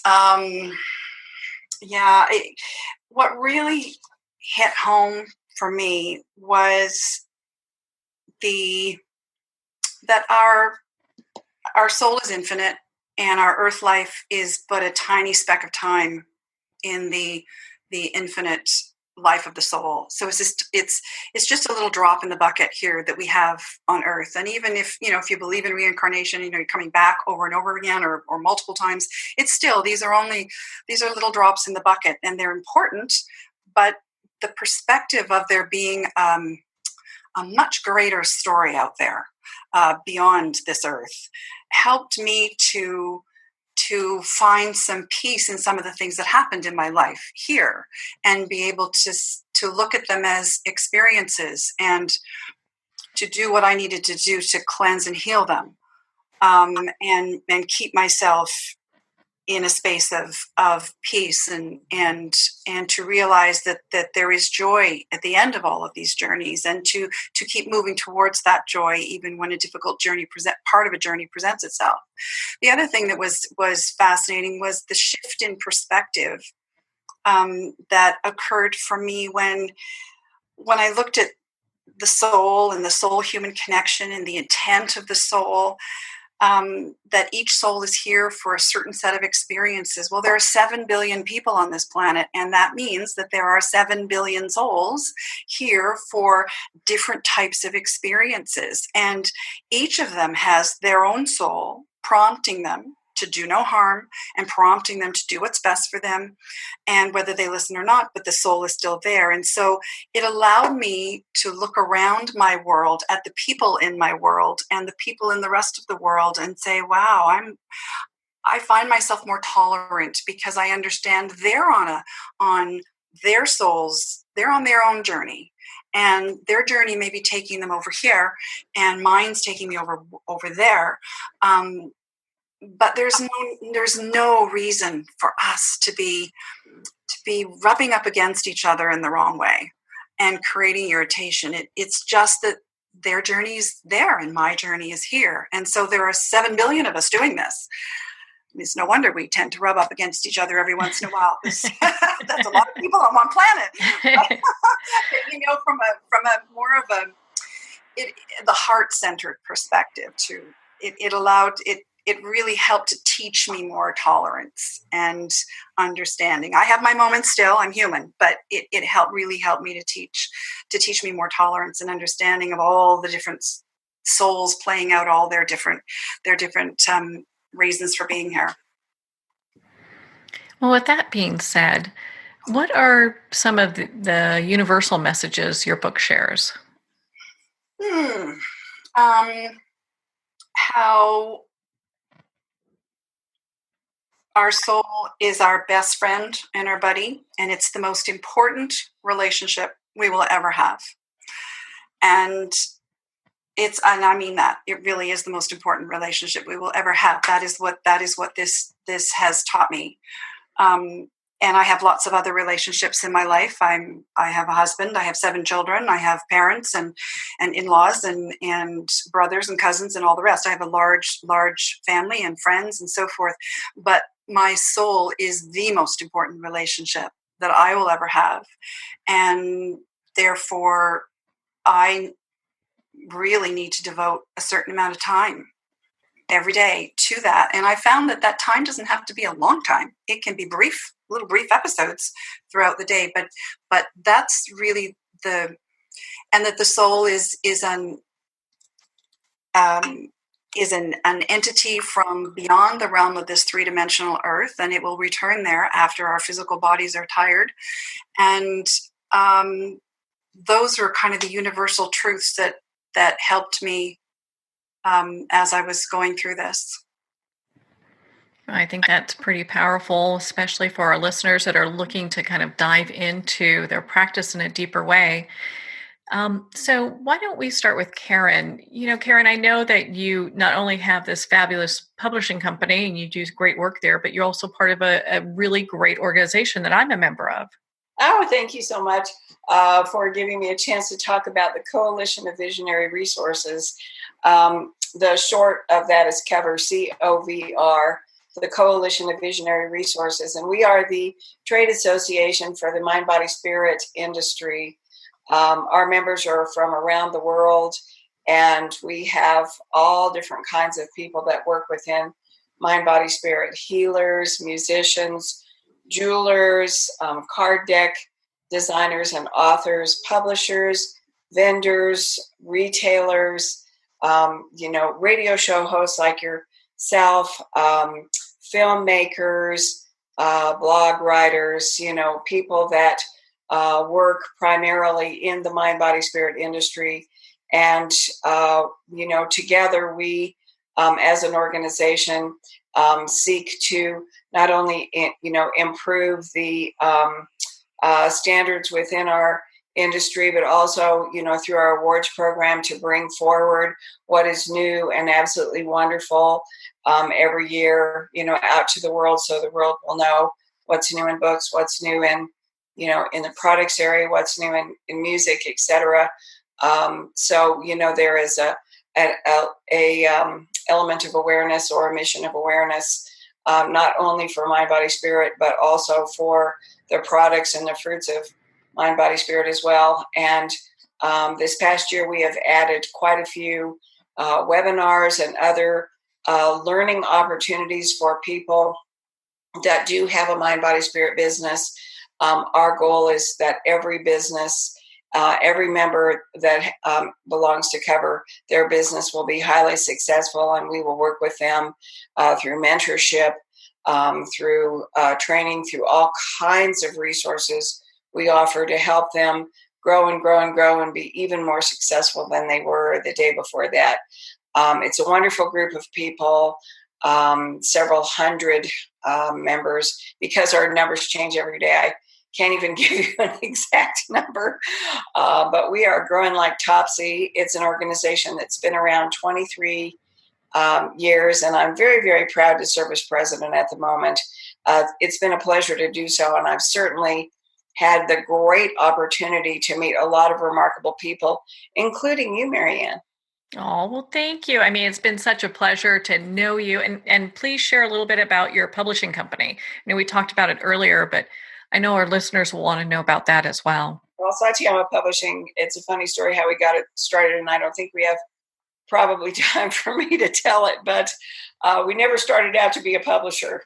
What really hit home for me was that our soul is infinite, and our earth life is but a tiny speck of time in the infinite life of the soul. So it's just a little drop in the bucket here that we have on earth. And even if you believe in reincarnation, you're coming back over and over again or multiple times, it's still, these are little drops in the bucket, and they're important. But the perspective of there being a much greater story out there beyond this earth helped me to find some peace in some of the things that happened in my life here, and be able to look at them as experiences and to do what I needed to do to cleanse and heal them, and keep myself in a space of peace and to realize that there is joy at the end of all of these journeys, and to keep moving towards that joy even when a difficult part of a journey presents itself. The other thing that was fascinating was the shift in perspective that occurred for me when I looked at the soul and the soul-human connection and the intent of the soul. That each soul is here for a certain set of experiences. Well, there are 7 billion people on this planet, and that means that there are 7 billion souls here for different types of experiences. And each of them has their own soul prompting them to do no harm and prompting them to do what's best for them, and whether they listen or not, but the soul is still there. And so it allowed me to look around my world at the people in my world and the people in the rest of the world and say, wow, I find myself more tolerant, because I understand they're on their souls, they're on their own journey. And their journey may be taking them over here, and mine's taking me over there. But there's no reason for us to be rubbing up against each other in the wrong way. and creating irritation. It's just that their journey is there and my journey is here. And so there are 7 billion of us doing this. It's no wonder we tend to rub up against each other every once in a while. That's a lot of people on one planet. But, from a more of the heart-centered perspective too. It really helped to teach me more tolerance and understanding. I have my moments still, I'm human, but it really helped me to teach me more tolerance and understanding of all the different souls playing out all their different reasons for being here. Well, with that being said, what are some of the universal messages your book shares? How our soul is our best friend and our buddy, and it's the most important relationship we will ever have. And I mean that it really is the most important relationship we will ever have. That is what this has taught me. And I have lots of other relationships in my life. I have a husband. I have 7 children. I have parents and in-laws and brothers and cousins and all the rest. I have a large family and friends and so forth. But my soul is the most important relationship that I will ever have, and therefore I really need to devote a certain amount of time every day to that. And I found that time doesn't have to be a long time. It can be little brief episodes throughout the day, but that's really and that the soul is an entity from beyond the realm of this 3-dimensional earth, and it will return there after our physical bodies are tired. And those are kind of the universal truths that helped me as I was going through this. I think that's pretty powerful, especially for our listeners that are looking to kind of dive into their practice in a deeper way. So why don't we start with Karen? Karen, I know that you not only have this fabulous publishing company and you do great work there, but you're also part of a really great organization that I'm a member of. Oh, thank you so much for giving me a chance to talk about the Coalition of Visionary Resources. The short of that is COVR, COVR, the Coalition of Visionary Resources. And we are the trade association for the mind, body, spirit industry. Our members are from around the world, and we have all different kinds of people that work within mind, body, spirit: healers, musicians, jewelers, card deck designers and authors, publishers, vendors, retailers, radio show hosts like yourself, filmmakers, blog writers, people that work primarily in the mind, body, spirit industry. And, together we, as an organization, seek to not only, improve the standards within our industry, but also, through our awards program to bring forward what is new and absolutely wonderful every year, out to the world, so the world will know what's new in books, what's new in, in the products area, what's new in music, etc. So, there is a element of awareness or a mission of awareness, not only for mind, body, spirit, but also for the products and the fruits of mind, body, spirit as well. And this past year, we have added quite a few webinars and other learning opportunities for people that do have a mind, body, spirit business. Our goal is that every business, every member that belongs to COVR, their business will be highly successful, and we will work with them through mentorship, through training, through all kinds of resources we offer to help them grow and grow and grow and be even more successful than they were the day before that. It's a wonderful group of people, several hundred members, because our numbers change every day. I can't even give you an exact number, but we are growing like Topsy. It's an organization that's been around 23 years, and I'm very, very proud to serve as president at the moment. It's been a pleasure to do so, and I've certainly had the great opportunity to meet a lot of remarkable people, including you, Marianne. Oh, well, thank you. I mean, it's been such a pleasure to know you. And please share a little bit about your publishing company. I know we talked about it earlier, but I know our listeners will want to know about that as well. Well, Satiama Publishing, it's a funny story how we got it started, and I don't think we have probably time for me to tell it, but we never started out to be a publisher.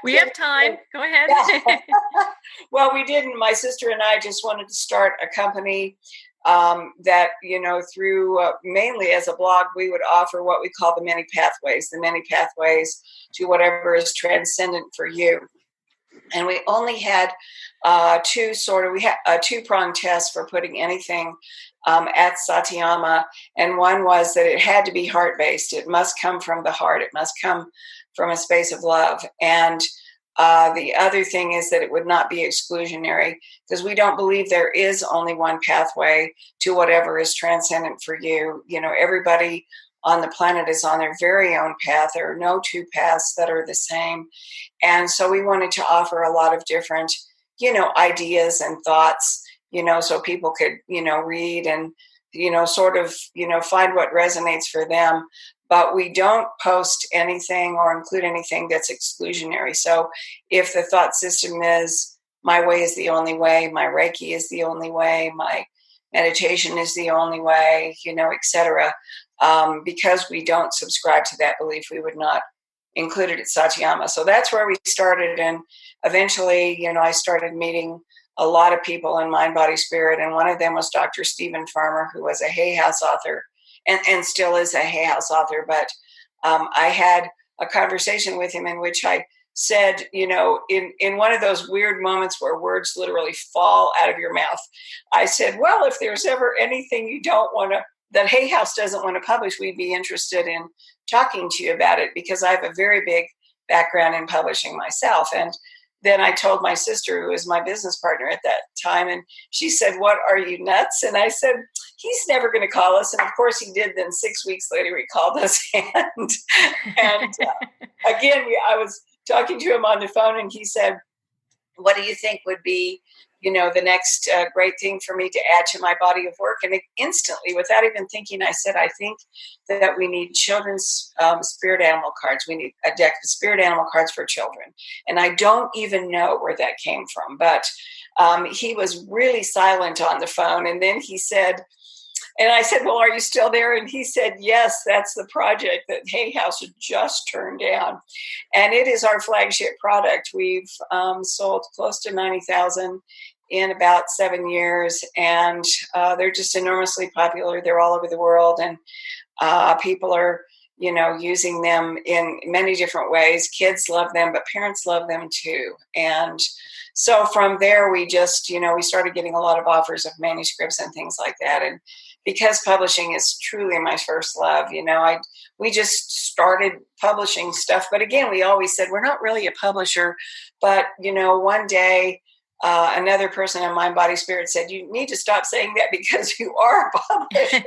We have time. Go ahead. Well, we didn't. My sister and I just wanted to start a company that, through mainly as a blog, we would offer what we call the many pathways to whatever is transcendent for you. And we only had we had a two-pronged test for putting anything at Satiama. And one was that it had to be heart-based. It must come from the heart. It must come from a space of love. And the other thing is that it would not be exclusionary, because we don't believe there is only one pathway to whatever is transcendent for you. Everybody on the planet is on their very own path. There are no two paths that are the same. And so we wanted to offer a lot of different, ideas and thoughts, so people could, read and, find what resonates for them. But we don't post anything or include anything that's exclusionary. So if the thought system is, my way is the only way, my Reiki is the only way, my meditation is the only way, etc. Because we don't subscribe to that belief, we would not include it at Satiama. So that's where we started. And eventually, I started meeting a lot of people in Mind, Body, Spirit. And one of them was Dr. Stephen Farmer, who was a Hay House author and still is a Hay House author. But I had a conversation with him in which I said, in one of those weird moments where words literally fall out of your mouth, I said, well, if there's ever anything you don't want to, that Hay House doesn't want to publish, we'd be interested in talking to you about it, because I have a very big background in publishing myself. And then I told my sister, who was my business partner at that time, and she said, what, are you nuts? And I said, he's never going to call us. And of course he did. Then 6 weeks later, he called us. And again, I was talking to him on the phone, and he said, what do you think would be, the next great thing for me to add to my body of work? And instantly, without even thinking, I said, I think that we need children's spirit animal cards. We need a deck of spirit animal cards for children. And I don't even know where that came from, but he was really silent on the phone. And then he said, and I said, well, are you still there? And he said, yes, that's the project that Hay House had just turned down. And it is our flagship product. We've sold close to 90,000 in about 7 years. And they're just enormously popular. They're all over the world. And people are, using them in many different ways. Kids love them, but parents love them too. And so from there, we just, we started getting a lot of offers of manuscripts and things like that. And because publishing is truly my first love, we just started publishing stuff. But again, we always said, we're not really a publisher. But, one day, another person in Mind, Body, Spirit said, you need to stop saying that, because you are a publisher.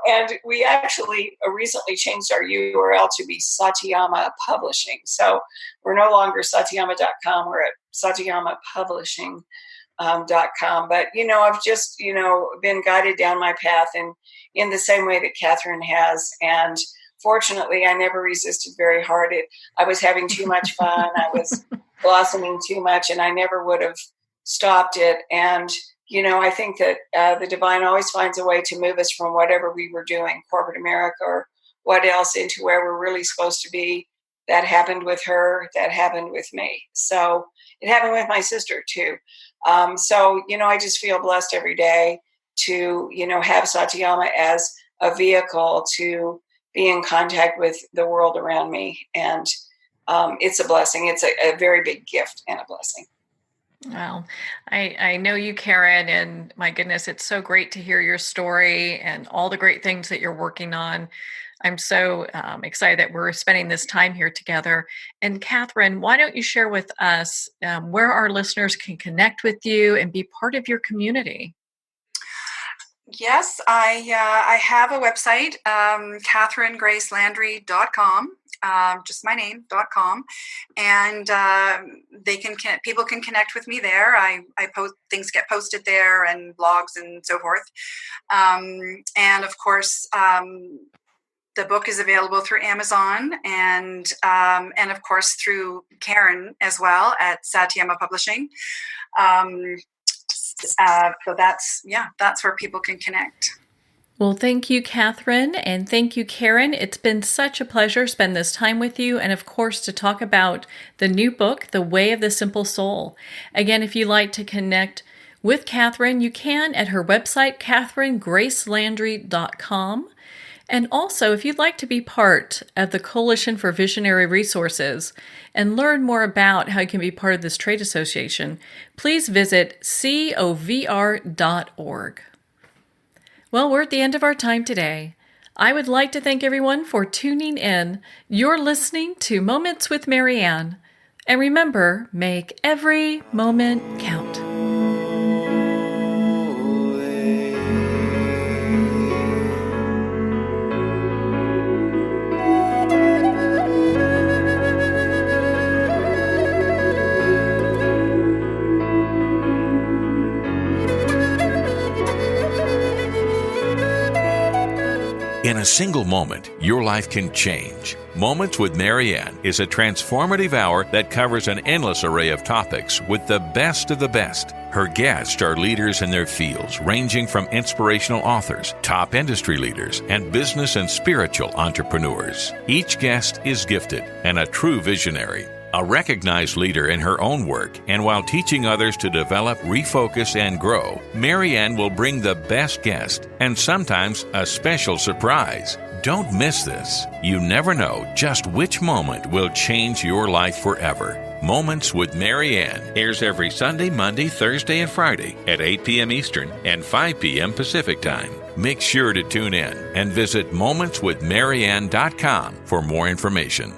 And we actually recently changed our URL to be Satiama Publishing. So we're no longer Satiama.com. We're at SatiamaPublishing.com. But, I've just, been guided down my path in the same way that Catherine has. And fortunately, I never resisted very hard. I was having too much fun. I was blossoming too much, and I never would have stopped it. And, I think that the divine always finds a way to move us from whatever we were doing, corporate America or what else, into where we're really supposed to be. That happened with her. That happened with me. So it happened with my sister too. So, I just feel blessed every day to, have Satiama as a vehicle to be in contact with the world around me. And it's a blessing. It's a very big gift and a blessing. Well, I know you, Karen, and my goodness, it's so great to hear your story and all the great things that you're working on. I'm so excited that we're spending this time here together. And Catherine, why don't you share with us where our listeners can connect with you and be part of your community? Yes, I have a website, CatherineGraceLandry.com. just my name.com, and people can connect with me there. I post, things get posted there, and blogs and so forth. And of course, the book is available through Amazon and of course through Karen as well at Satiama Publishing. So that's where people can connect. Well, thank you, Catherine, and thank you, Karen. It's been such a pleasure to spend this time with you, and of course to talk about the new book, The Way of the Simple Soul. Again, if you'd like to connect with Catherine, you can at her website, catherinegracelandry.com. And also, if you'd like to be part of the Coalition for Visionary Resources and learn more about how you can be part of this trade association, please visit COVR.org. Well, we're at the end of our time today. I would like to thank everyone for tuning in. You're listening to Moments with Marianne. And remember, make every moment count. In a single moment, your life can change. Moments with Marianne is a transformative hour that covers an endless array of topics with the best of the best. Her guests are leaders in their fields, ranging from inspirational authors, top industry leaders, and business and spiritual entrepreneurs. Each guest is gifted and a true visionary, a recognized leader in her own work, and while teaching others to develop, refocus, and grow, Marianne will bring the best guest and sometimes a special surprise. Don't miss this. You never know just which moment will change your life forever. Moments with Marianne airs every Sunday, Monday, Thursday, and Friday at 8 p.m. Eastern and 5 p.m. Pacific Time. Make sure to tune in and visit momentswithmarianne.com for more information.